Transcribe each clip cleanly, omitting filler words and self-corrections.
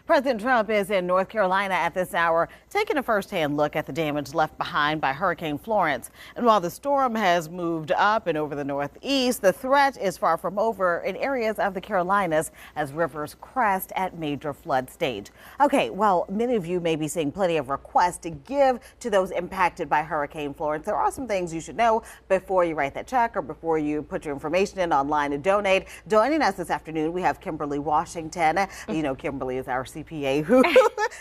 President Trump is in North Carolina at this hour, taking a first-hand look at the damage left behind by Hurricane Florence. And while the storm has moved up and over the northeast, the threat is far from over in areas of the Carolinas as rivers crest at major flood stage. Okay, well, many of you may be seeing plenty of requests to give to those impacted by Hurricane Florence. There are some things you should know before you write that check or before you put your information in online to donate. Joining us this afternoon, we have Kimberly Washington. You know, Kimberly is our CPA who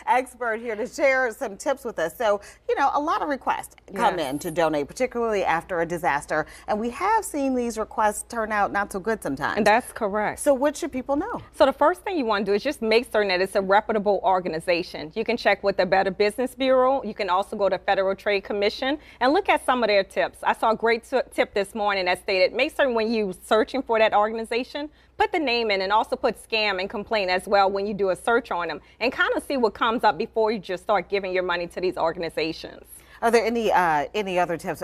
expert here to share some tips with us. So, you know, a lot of requests come in to donate, particularly after a disaster. And we have seen these requests turn out not so good sometimes. That's correct. So what should people know? So the first thing you want to do is just make certain that it's a reputable organization. You can check with the Better Business Bureau. You can also go to Federal Trade Commission and look at some of their tips. I saw a great tip this morning that stated, make certain when you're searching for that organization, put the name in and also put scam and complaint as well when you do a search on them and kind of see what comes up before you just start giving your money to these organizations. Are there any other tips?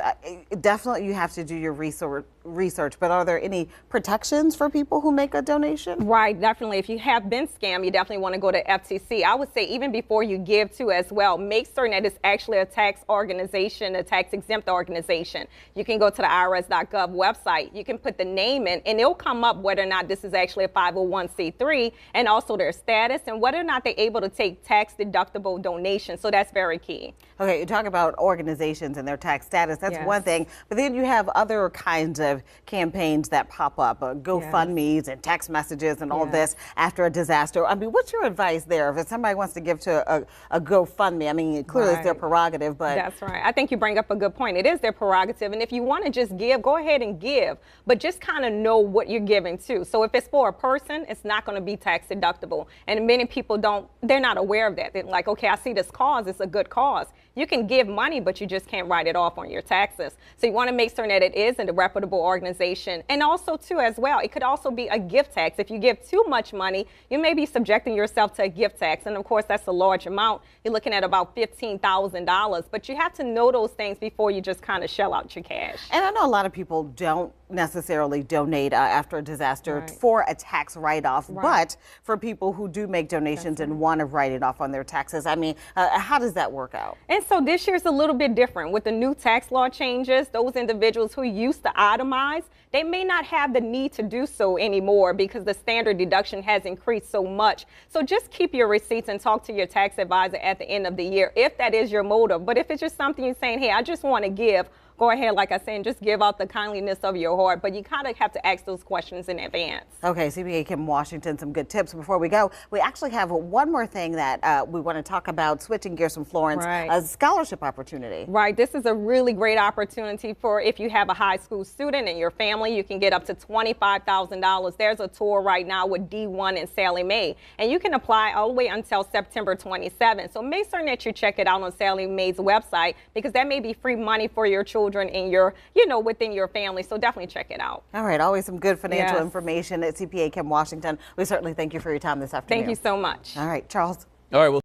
Definitely you have to do your research, but are there any protections for people who make a donation? Right, definitely. If you have been scammed, you definitely want to go to FTC. I would say even before you give to as well, make certain that it's actually a tax organization, a tax exempt organization. You can go to the IRS.gov website. You can put the name in and it'll come up whether or not this is actually a 501c3 and also their status and whether or not they're able to take tax deductible donations. So that's very key. Okay, you talk about organizations and their tax status. That's one thing. But then you have other kinds of campaigns that pop up, GoFundMe's and text messages and all this after a disaster. I mean, what's your advice there? If somebody wants to give to a GoFundMe, I mean, clearly it's their prerogative, but... That's right. I think you bring up a good point. It is their prerogative. And if you want to just give, go ahead and give, but just kind of know what you're giving to. So if it's for a person, it's not going to be tax deductible. And many people they're not aware of that. They're like, okay, I see this cause. It's a good cause. You can give money, but you just can't write it off on your taxes. So you want to make certain that it is in a reputable organization. And also, too, as well, it could also be a gift tax. If you give too much money, you may be subjecting yourself to a gift tax. And, of course, that's a large amount. You're looking at about $15,000. But you have to know those things before you just kind of shell out your cash. And I know a lot of people don't necessarily donate after a disaster for a tax write-off, but for people who do make donations and want to write it off on their taxes, I mean, how does that work out? And so this year's a little bit different. With the new tax law changes, those individuals who used to itemize, they may not have the need to do so anymore because the standard deduction has increased so much. So just keep your receipts and talk to your tax advisor at the end of the year if that is your motive. But if it's just something you're saying, hey, I just want to give, go ahead, like I said, and just give out the kindliness of your heart. But you kind of have to ask those questions in advance. Okay, CPA Kim Washington, some good tips. Before we go, we actually have one more thing that we want to talk about, switching gears from Florence, a scholarship opportunity. Right, this is a really great opportunity for if you have a high school student in your family, you can get up to $25,000. There's a tour right now with D1 and Sallie Mae, and you can apply all the way until September 27th. So make certain that you check it out on Sallie Mae's website because that may be free money for your children in your, within your family. So definitely check it out. All right. Always some good financial information at CPA Kim Washington. We certainly thank you for your time this afternoon. Thank you so much. All right, Charles. All right. Well